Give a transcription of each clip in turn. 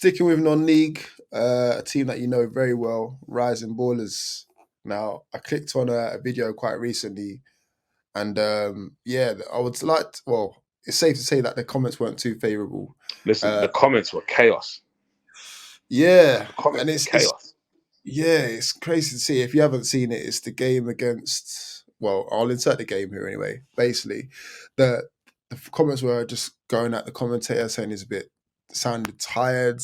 Sticking with non-league, a team that you know very well, Rising Ballers. Now, I clicked on a video quite recently, and yeah, I would like. Well, it's safe to say that the comments weren't too favourable. Listen, Uh, the comments were chaos. yeah, The comments and were it's chaos. yeah, it's crazy to see. If you haven't seen it, it's the game against. Well, I'll insert the game here anyway. Basically, the comments were just going at the commentator saying he's a bit sounded tired.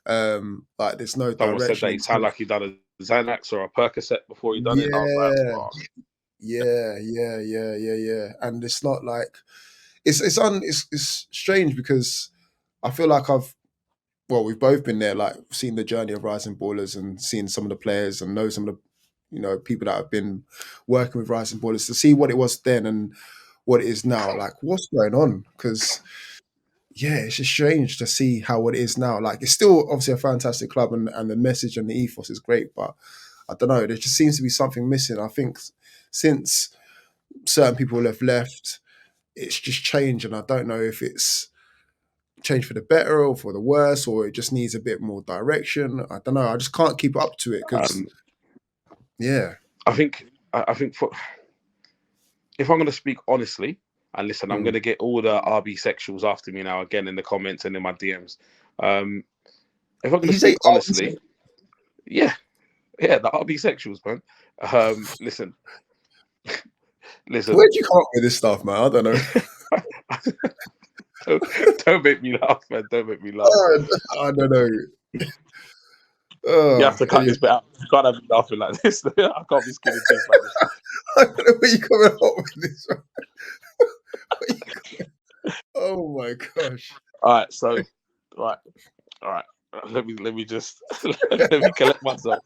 Like there's no Someone said direction that he in sounded terms. like he done a Xanax or a Percocet before he done it. I was like, Yeah, bro, yeah. And it's not like it's strange because I feel like we've both been there, like seen the journey of Rising Ballers and seen some of the players and know some of the people that have been working with Rising Ballers to see what it was then and what it is now. Like, what's going on? Because yeah, it's just strange to see how what it is now. Like, it's still obviously a fantastic club and the message and the ethos is great, but I don't know. There just seems to be something missing. I think since certain people have left, it's just changed, and I don't know if it's changed for the better or for the worse, or it just needs a bit more direction. I don't know. I just can't keep up to it because, um, yeah. I think if I'm going to speak honestly, and listen, I'm going Mm. to get all the RB sexuals after me now again in the comments and in my DMs. If I'm going Did to you say speak honestly, yeah, the RB sexuals, man. Listen, listen. Where'd you come up with this stuff, man? I don't know. don't, don't make me laugh, man. Don't make me laugh. I don't know. You have to cut Anyway, this bit out. You can't have me laughing like this. I can't be skinny teeth like this. I don't know where you coming up with this. Oh my gosh. All right, so right, all right. Let me just let me collect myself.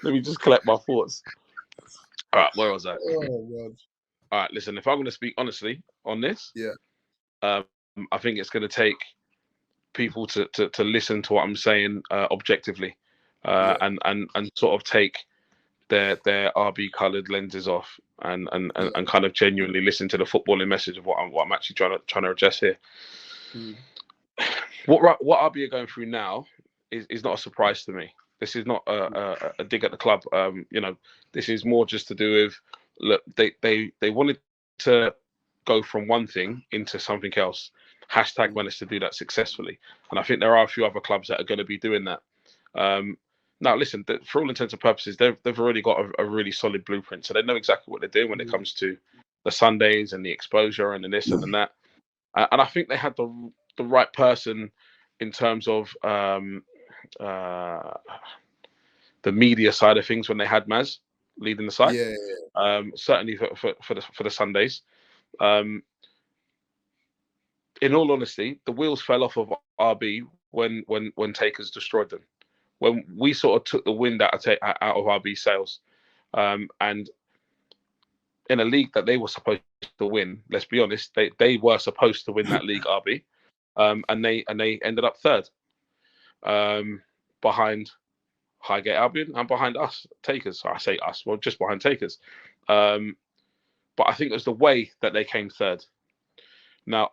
Let me just collect my thoughts. All right, where was I? Oh god. All right, listen. If I'm going to speak honestly on this, Yeah. um, I think it's going to take people to listen to what I'm saying objectively, Yeah. and sort of take their RB coloured lenses off Yeah. and kind of genuinely listen to the footballing message of what I'm actually trying to address here. Mm. What RB are going through now is not a surprise to me. This is not a dig at the club. This is more just to do with, look, they wanted to go from one thing into something else. Hashtag managed to do that successfully, and I think there are a few other clubs that are going to be doing that. Now, listen, for all intents and purposes, they've already got a really solid blueprint, so they know exactly what they're doing when it comes to the Sundays and the exposure and the this and that. And I think they had the right person in terms of uh, the media side of things when they had Maz leading the side. Yeah. Certainly for the Sundays. Um, in all honesty, the wheels fell off of RB when Takers destroyed them. When we sort of took the wind out of RB sails, and in a league that they were supposed to win, let's be honest, they were supposed to win that league, RB, and they ended up third, behind Highgate Albion and behind us, Takers. I say us, well, just behind Takers. But I think it was the way that they came third. Now,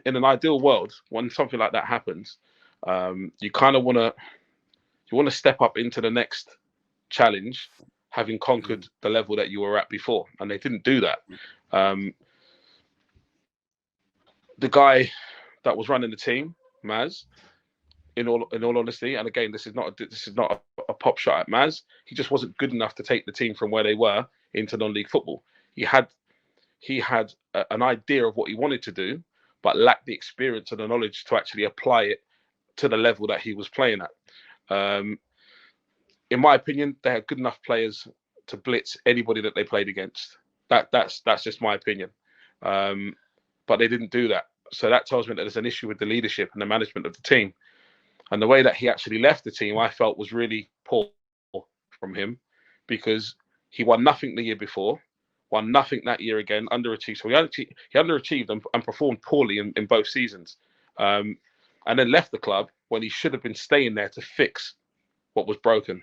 in an ideal world, when something like that happens, you kind of want to step up into the next challenge, having conquered the level that you were at before, and they didn't do that. The guy that was running the team, Maz, in all honesty, and again, this is not a pop shot at Maz. He just wasn't good enough to take the team from where they were into non-league football. He had an idea of what he wanted to do, but lacked the experience and the knowledge to actually apply it to the level that he was playing at. In my opinion, they had good enough players to blitz anybody that they played against. That's just my opinion. But they didn't do that. So that tells me that there's an issue with the leadership and the management of the team. And the way that he actually left the team, I felt was really poor from him, because he won nothing the year before, won nothing that year again, underachieved. So he underachieved and performed poorly in both seasons. And then left the club when he should have been staying there to fix what was broken.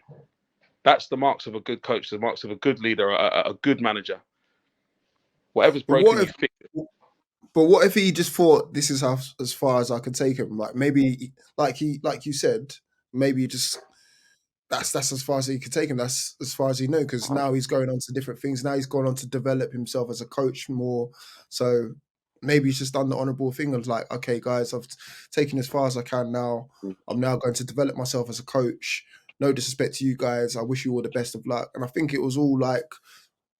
That's the marks of a good coach, the marks of a good leader, a good manager. Whatever's But broken, you fix it. But what if he just thought this is how as far as I can take him? Like maybe, like you said, maybe just that's as far as he could take him. That's as far as he knew because now he's going on to different things. Now he's gone on to develop himself as a coach more. So maybe he's just done the honourable thing of like, okay, guys, I've taken as far as I can now. I'm now going to develop myself as a coach. No disrespect to you guys. I wish you all the best of luck. And I think it was all like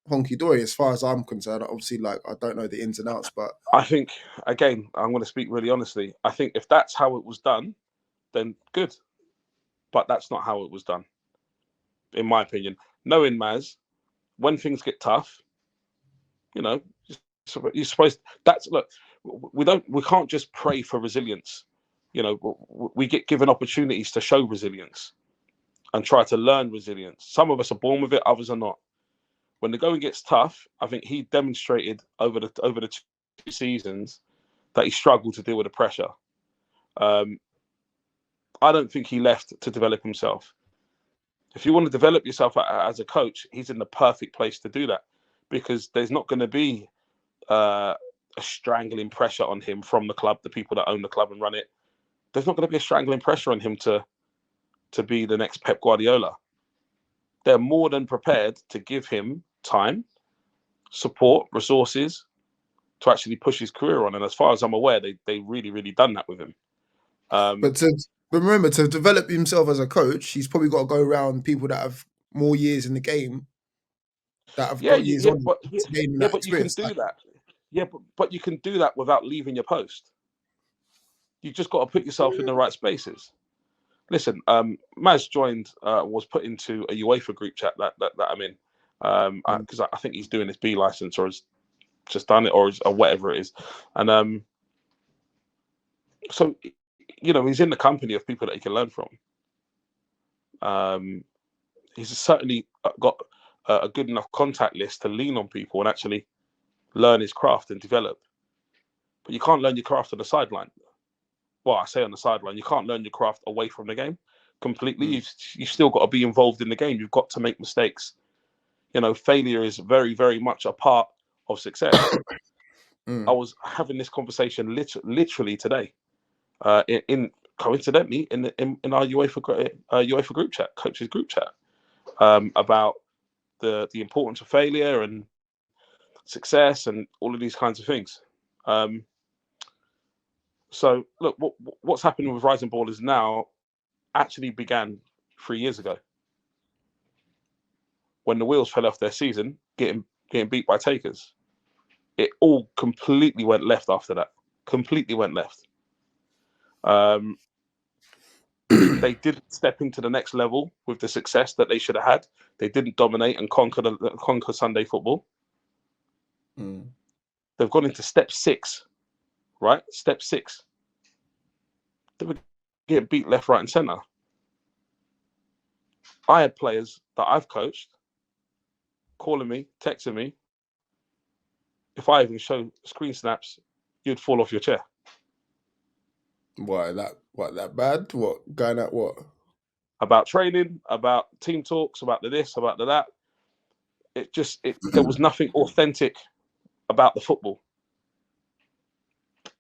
honky dory as far as I'm concerned. Obviously, like I don't know the ins and outs, but I think, again, I'm going to speak really honestly. I think if that's how it was done, then good. But that's not how it was done, in my opinion. Knowing Maz, when things get tough, you know, you're supposed. That's look. We can't just pray for resilience. You know, we get given opportunities to show resilience and try to learn resilience. Some of us are born with it, others are not. When the going gets tough, I think he demonstrated over the 2 seasons that he struggled to deal with the pressure. I don't think he left to develop himself. If you want to develop yourself as a coach, he's in the perfect place to do that because there's not going to be a strangling pressure on him from the club, the people that own the club and run it. There's not going to be a strangling pressure on him to be the next Pep Guardiola. They're more than prepared to give him time, support, resources to actually push his career on. And as far as I'm aware, they really, really done that with him. but to but remember to develop himself as a coach, he's probably got to go around people that have more years in the game that have Yeah, got years on but to gain yeah, that but you can experience. do Like, that. Yeah, but you can do that without leaving your post. You just got to put yourself in the right spaces. Listen, Maz joined, was put into a UEFA group chat that I'm in, because I think he's doing his B license or has just done it or whatever it is, and so he's in the company of people that he can learn from. He's certainly got a good enough contact list to lean on people and actually learn his craft and develop. But you can't learn your craft on the sideline. Well, I say on the sideline, you can't learn your craft away from the game completely. You've still got to be involved in the game. You've got to make mistakes. Failure is very, very much a part of success. I was having this conversation literally today, coincidentally in our UEFA group chat, coaches group chat, about the importance of failure and success and all of these kinds of things. So look, what's happening with Rising Ballers now actually began 3 years ago when the wheels fell off their season, getting beat by Takers. It all completely went left after that. Completely went left. They didn't step into the next level with the success that they should have had. They didn't dominate and conquer Sunday football. They've gone into step 6, right? Step 6. They were getting beat left, right, and centre. I had players that I've coached calling me, texting me. If I even show screen snaps, you'd fall off your chair. Why that bad? What going at what? About training, about team talks, about the this, about the that. There was nothing authentic about the football.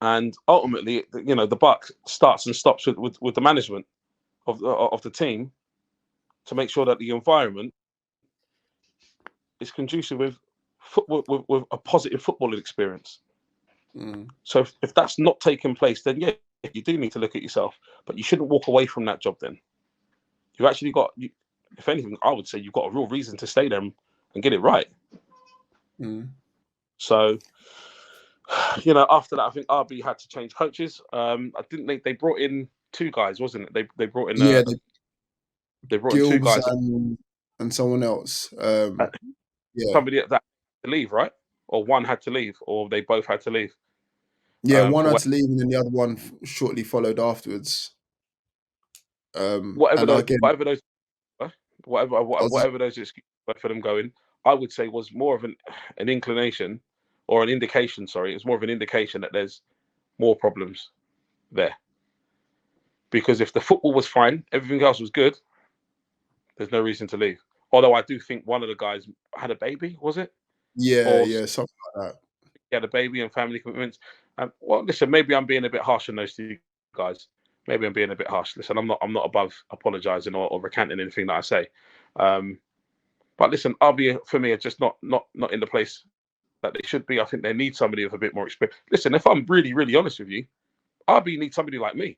And ultimately, the buck starts and stops with the management of the team to make sure that the environment is conducive with football, with a positive footballing experience. So if that's not taking place, then yeah, you do need to look at yourself, but you shouldn't walk away from that job. Then you've actually got, if anything, I would say you've got a real reason to stay there and get it right. So, after that, I think RB had to change coaches. I didn't think they brought in 2 guys, wasn't it? They brought in they brought in 2 Gills guys. and someone else. Somebody that had to leave, right? Or one had to leave, or they both had to leave. Yeah, one had to leave, and then the other one shortly followed afterwards. Whatever And those, again, whatever those, was, whatever those excuses for them going, I would say was more of an inclination or an indication. Sorry, it's more of an indication that there's more problems there. Because if the football was fine, everything else was good, there's no reason to leave. Although I do think one of the guys had a baby, was it? Or yeah, something like that. had a baby and family commitments. Well, listen, maybe I'm being a bit harsh on those two guys. Maybe I'm being a bit harsh. Listen, I'm not above apologising or recanting anything that I say. But listen, RB for me are just not in the place that they should be. I think they need somebody with a bit more experience. Listen, if I'm really, really honest with you, RB needs somebody like me.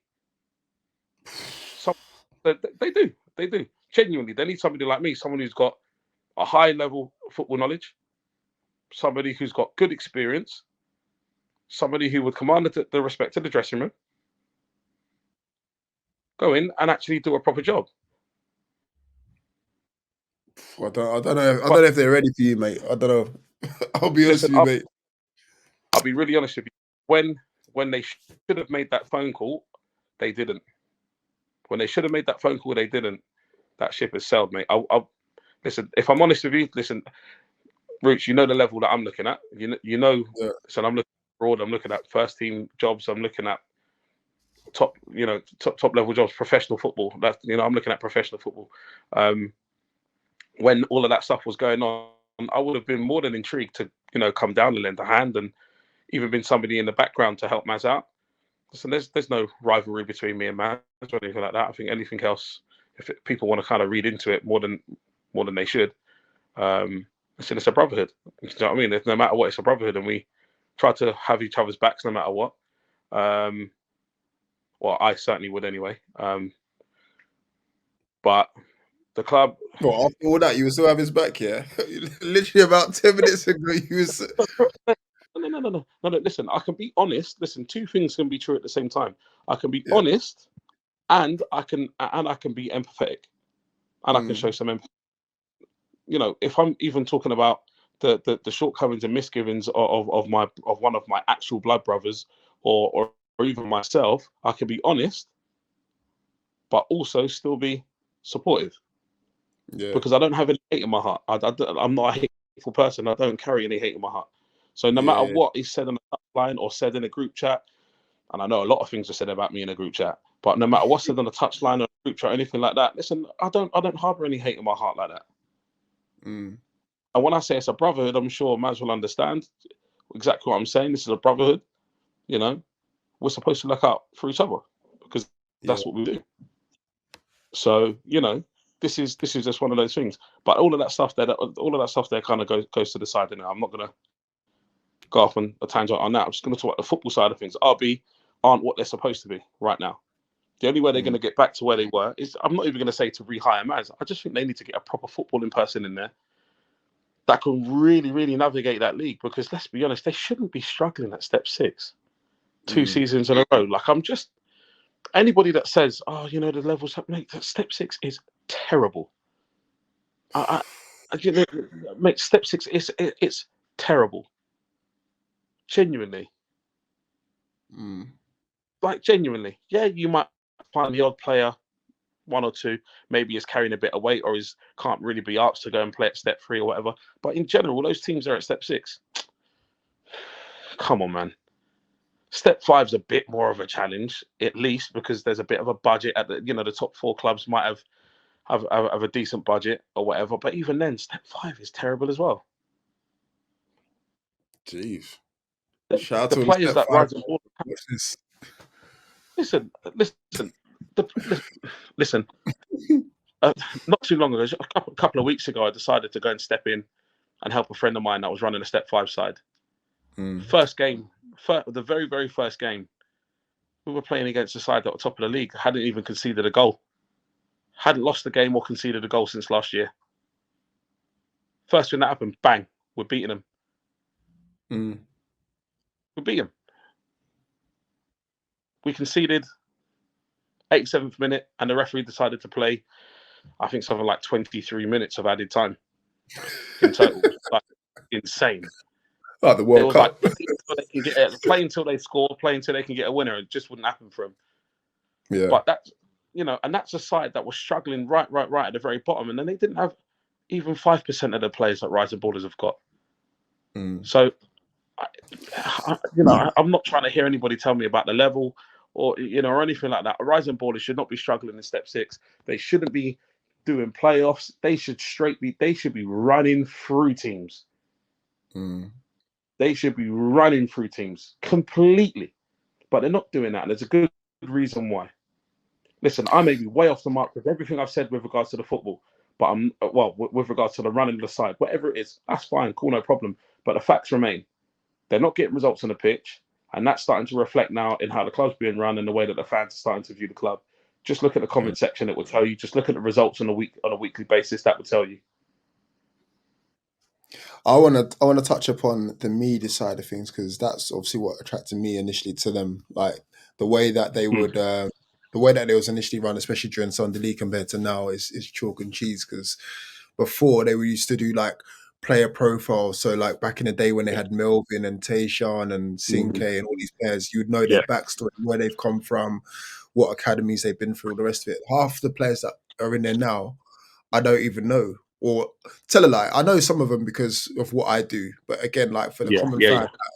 They do. Genuinely, they need somebody like me, someone who's got a high level football knowledge, somebody who's got good experience, somebody who would command the respect of the dressing room, go in and actually do a proper job. I don't know. I don't But know if they're ready for you, mate. I don't know. I'll be honest listen, with you, mate. I'll be really honest with you. When they should have made that phone call, they didn't. When they should have made that phone call, they didn't. That ship has sailed, mate. Listen. If I'm honest with you, listen, Rootz, you know the level that I'm looking at. You know. Yeah. So I'm looking abroad. I'm looking at first team jobs. I'm looking at top level jobs, professional football. I'm looking at professional football. When all of that stuff was going on, I would have been more than intrigued to come down and lend a hand and even been somebody in the background to help Maz out. So there's no rivalry between me and Maz or anything like that. I think anything else, people want to kind of read into it more than they should. Listen, it's a brotherhood. You know what I mean? No matter what, it's a brotherhood, and we try to have each other's backs no matter what. Well, I certainly would anyway. But the club. Well, after all that, you will still have his back, yeah? Literally about 10 minutes ago, you was. No. Listen, I can be honest. Listen, two things can be true at the same time. I can be Yeah. honest, and I can be empathetic, and I can show some empathy. If I'm even talking about the shortcomings and misgivings of one of my actual blood brothers, or even myself, I can be honest, but also still be supportive. Yeah. Because I don't have any hate in my heart. I'm not a hateful person. I don't carry any hate in my heart. So no matter what is said on the touchline or said in a group chat, and I know a lot of things are said about me in a group chat, but no matter what's said on the touchline or a group chat or anything like that, listen, I don't harbour any hate in my heart like that. And when I say it's a brotherhood, I'm sure Maz will understand exactly what I'm saying. This is a brotherhood. We're supposed to look out for each other because that's what we do. So this is just one of those things. But all of that stuff there kind of goes to the side. I'm not gonna go off on a tangent on that. I'm just gonna talk about the football side of things. RB aren't what they're supposed to be right now. The only way they're gonna get back to where they were is, I'm not even gonna say to rehire Maz. I just think they need to get a proper footballing person in there that can really, really navigate that league. Because let's be honest, they shouldn't be struggling at step 6 2 seasons in a row. Like, I'm just. Anybody that says, "Oh, the levels," mate, that step 6 is terrible. Mate, step 6 it's terrible. Genuinely, like genuinely. Yeah, you might find the odd player, one or two, maybe is carrying a bit of weight or can't really be asked to go and play at step 3 or whatever. But in general, those teams are at step 6. Come on, man. Step 5's a bit more of a challenge, at least because there's a bit of a budget at the top 4 clubs might have a decent budget or whatever. But even then, step 5 is terrible as well. Jeez. The, Shout out the to him, players step that 5. rise and fall. Watch this. Listen. Listen. Not too long ago, a couple of weeks ago, I decided to go and step in and help a friend of mine that was running a step 5 side. First game, the very, very first game, we were playing against a side at the top of the league. Hadn't even conceded a goal. Hadn't lost the game or conceded a goal since last year. First thing that happened, bang, we're beating them. We beat them. We conceded 87th minute, and the referee decided to play, I think, something like 23 minutes of added time in total. Like, insane. Oh, the World Cup. Like, play until they score, play until they can get a winner. It just wouldn't happen for them. Yeah. But that's, and that's a side that was struggling right at the very bottom, and then they didn't have even 5% of the players that Rising Ballers have got. So, I'm not trying to hear anybody tell me about the level or anything like that. Rising Ballers should not be struggling in step 6. They shouldn't be doing playoffs. They should be running through teams. They should be running through teams completely, but they're not doing that. And there's a good reason why. Listen, I may be way off the mark with everything I've said with regards to the football, but I'm with regards to the running of the side, whatever it is, that's fine, cool, no problem. But the facts remain: they're not getting results on the pitch, and that's starting to reflect now in how the club's being run and the way that the fans are starting to view the club. Just look at the comment section; it will tell you. Just look at the results on a weekly basis; that will tell you. I wanna touch upon the media side of things because that's obviously what attracted me initially to them. Like the way that they Mm. would, the way that they was initially run, especially during Sunday League compared to now, is chalk and cheese. Because before they were used to do like player profiles. So like back in the day when they Yeah. had Melvin and Tayshawn and Sinke Mm. and all these players, you would know their Yeah. backstory, where they've come from, what academies they've been through, all the rest of it. Half the players that are in there now, I don't even know. Or tell a lie, I know some of them because of what I do. But again, like for the Yeah. common Yeah. fan Yeah. that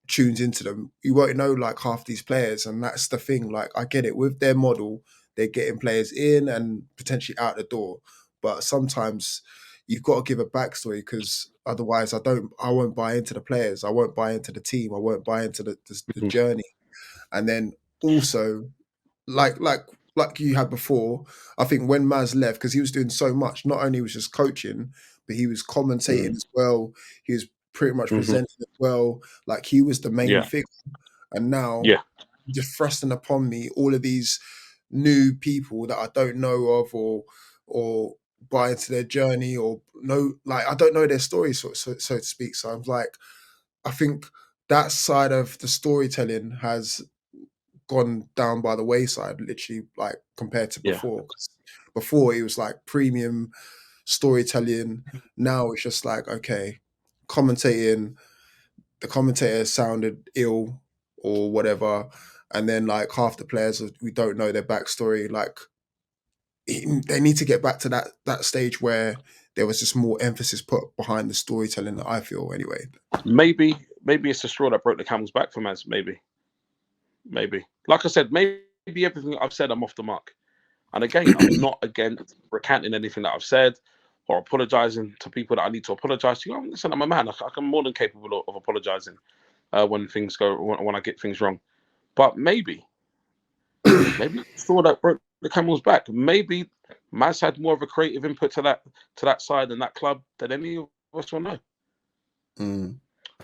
tunes into them, you won't know like half these players. And that's the thing. Like I get it with their model, they're getting players in and potentially out the door. But sometimes you've got to give a backstory because otherwise I won't buy into the players. I won't buy into the team. I won't buy into the Mm. journey. And then also like like like you had before, I think when Maz left, because he was doing so much, not only was just coaching, but he was commentating Mm. as well. He was pretty much Mm-hmm. presenting as well. Like he was the main Yeah. figure. And now Yeah. just thrusting upon me all of these new people that I don't know of or buy into their journey or know like I don't know their story so to speak. So I'm like, I think that side of the storytelling has gone down by the wayside, literally, like compared to Yeah. before. 'Cause before it was like premium storytelling. Now it's just like, okay, commentating, the commentator sounded ill or whatever. And then like half the players we don't know their backstory. Like they need to get back to that stage where there was just more emphasis put behind the storytelling. I feel anyway. Maybe it's the straw that broke the camel's back for Maz. Maybe. Like I said, maybe everything I've said, I'm off the mark. And again, I'm not against recanting anything that I've said or apologizing to people that I need to apologize to. Listen, I'm a man. I'm more than capable of apologizing when things go when I get things wrong. But maybe saw that broke the camel's back. Maybe Maz had more of a creative input to that side and that club than any of us will know. Mm,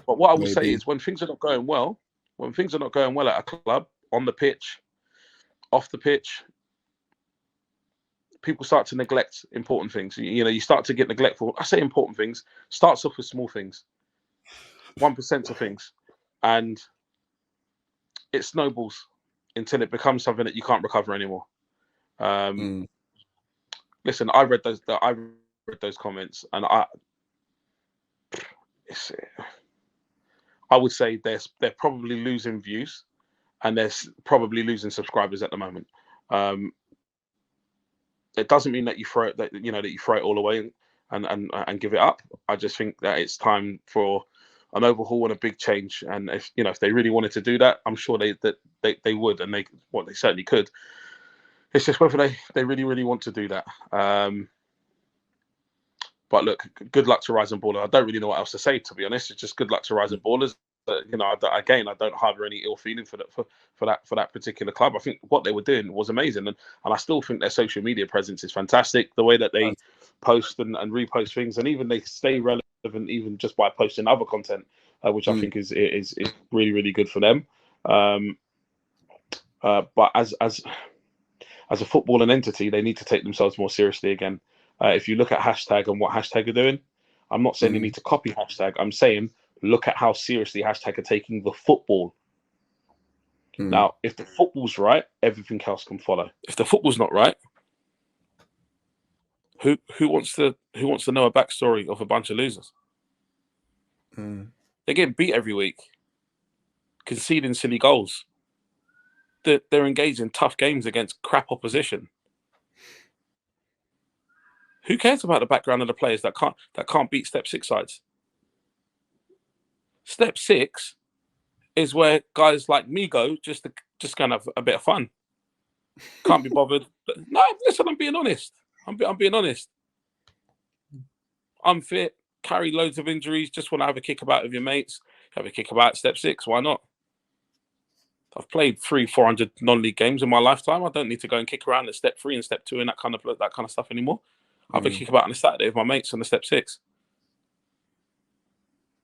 But what I will say maybe. is, when things are not going well at a club, on the pitch, off the pitch, people start to neglect important things. You start to get neglectful. I say important things. Starts off with small things, 1% of things, and it snowballs until it becomes something that you can't recover anymore. Um, Mm, listen, I read those comments, and I would say they're probably losing views, and they're probably losing subscribers at the moment. Um, it doesn't mean that you throw it all away and give it up. I just think that it's time for an overhaul and a big change. And if they really wanted to do that, I'm sure they would, and they certainly could. It's just whether they really want to do that. But look, good luck to Rising Baller. I don't really know what else to say, to be honest. It's just good luck to Rising Ballers. I don't harbor any ill feeling for that particular club. I think what they were doing was amazing, and I still think their social media presence is fantastic. The way that they post and repost things, and even they stay relevant, even just by posting other content, which I mm, think is really good for them. Um, but as a footballing entity, they need to take themselves more seriously again. If you look at hashtag and what hashtag are doing, I'm not saying they mm, need to copy hashtag. I'm saying look at how seriously hashtag are taking the football. mm. Now, if the football's right, everything else can follow. If the football's not right, who wants to know a backstory of a bunch of losers? Mm. They're getting beat every week, conceding silly goals. They're engaged in tough games against crap opposition. Who cares about the background of the players that can't beat step six sides? Step six is where guys like me go just kind of a bit of fun. Can't be bothered. But no, listen, I'm being honest. I'm being honest. I'm fit, carry loads of injuries, just want to have a kick about with your mates. Have a kick about step 6. Why not? I've played 400 non-league games in my lifetime. I don't need to go and kick around at step 3 and step 2 and that kind of stuff anymore. I'll have a kick about on a Saturday with my mates on the step 6.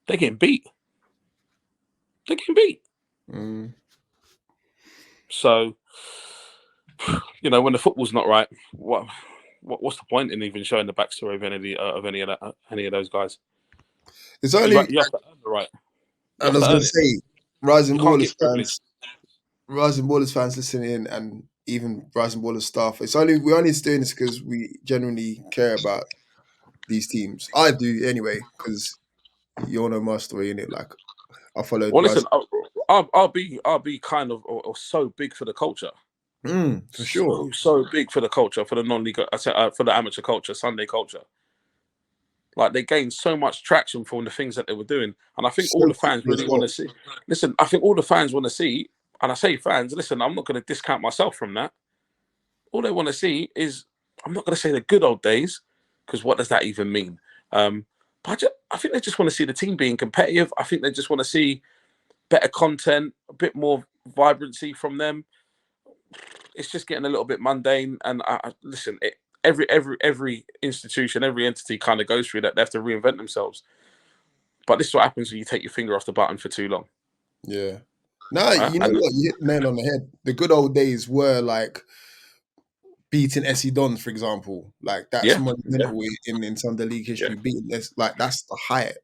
They're getting beat. So, when the football's not right, what's the point in even showing the backstory of any of those guys? It's only you have to earn the right. And I was going to say, Rising privilege. Ballers fans listening, and even Rising Ballers staff. We're only doing this because we genuinely care about these teams. I do anyway, because you all know my story in it. Like, I followed. Well, listen, I'll be kind of or so big for the culture. For sure. So big for the culture, for the non-league, for the amateur culture, Sunday culture. Like, they gained so much traction from the things that they were doing, and I think all the fans really want to see. Listen, I think all the fans want to see, and I say fans. Listen, I'm not going to discount myself from that. All they want to see is, I'm not going to say the good old days, because what does that even mean? But I think they just want to see the team being competitive. I think they just want to see better content, a bit more vibrancy from them. It's just getting a little bit mundane. And listen, every institution, every entity kind of goes through that. They have to reinvent themselves. But this is what happens when you take your finger off the button for too long. Yeah. No, you know what? You hit the nail on the head. The good old days were like beating SE Dons, for example. Like, that's monumental in Sunday League history. Beating this, like, that's the height.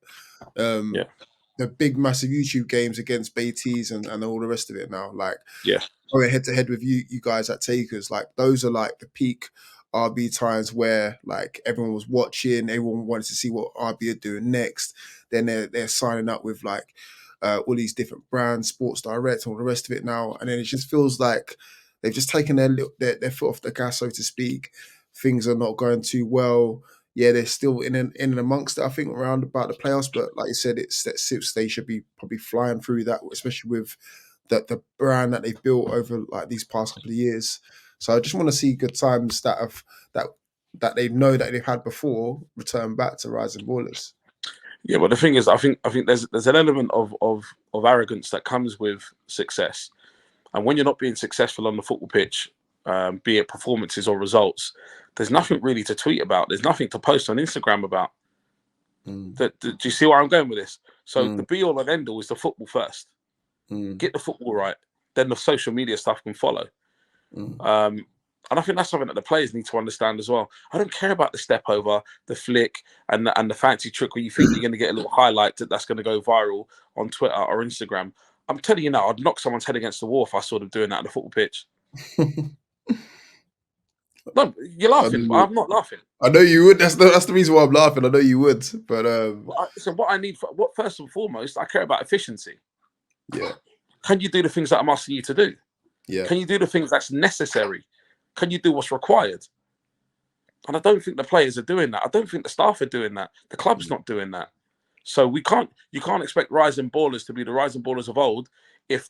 The big, massive YouTube games against Beatties and all the rest of it now. Like, going head to head with you guys at Takers. Like, those are like the peak RB times where like everyone was watching, everyone wanted to see what RB are doing next. Then they're signing up with like all these different brands, Sports Direct, all the rest of it now. And then it just feels like they've just taken their foot off the gas, so to speak. Things are not going too well. Yeah, they're still in and amongst it, I think, around about the playoffs. But like you said, it's that sixth they should be probably flying through that, especially with the brand that they've built over like these past couple of years. So I just want to see good times that they know that they've had before return back to Rising Ballers. Yeah, but the thing is, I think there's an element of arrogance that comes with success, and when you're not being successful on the football pitch, be it performances or results, there's nothing really to tweet about. There's nothing to post on Instagram about. Do you see where I'm going with this? So the be all and end all is the football first. Get the football right, then the social media stuff can follow. And I think that's something that the players need to understand as well. I don't care about the step over, the flick, and the fancy trick where you think you're going to get a little highlight that's going to go viral on Twitter or Instagram. I'm telling you now, I'd knock someone's head against the wall if I saw them doing that on the football pitch. No, you're laughing, but I'm not laughing. I know you would. That's the reason why I'm laughing. I know you would, but so what I need, first and foremost, I care about efficiency. Yeah. Can you do the things that I'm asking you to do? Yeah. Can you do the things that's necessary? Can you do what's required? And I don't think the players are doing that. I don't think the staff are doing that. The club's not doing that. So you can't expect Rising Ballers to be the Rising Ballers of old if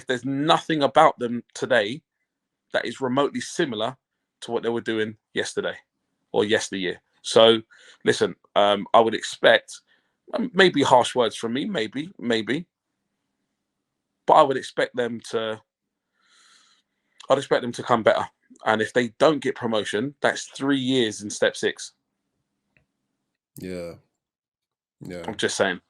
there's nothing about them today that is remotely similar to what they were doing yesterday or yesteryear. So listen, I would expect, maybe harsh words from me, maybe, but I would expect them to come better. And if they don't get promotion, that's 3 years in step 6. Yeah. I'm just saying.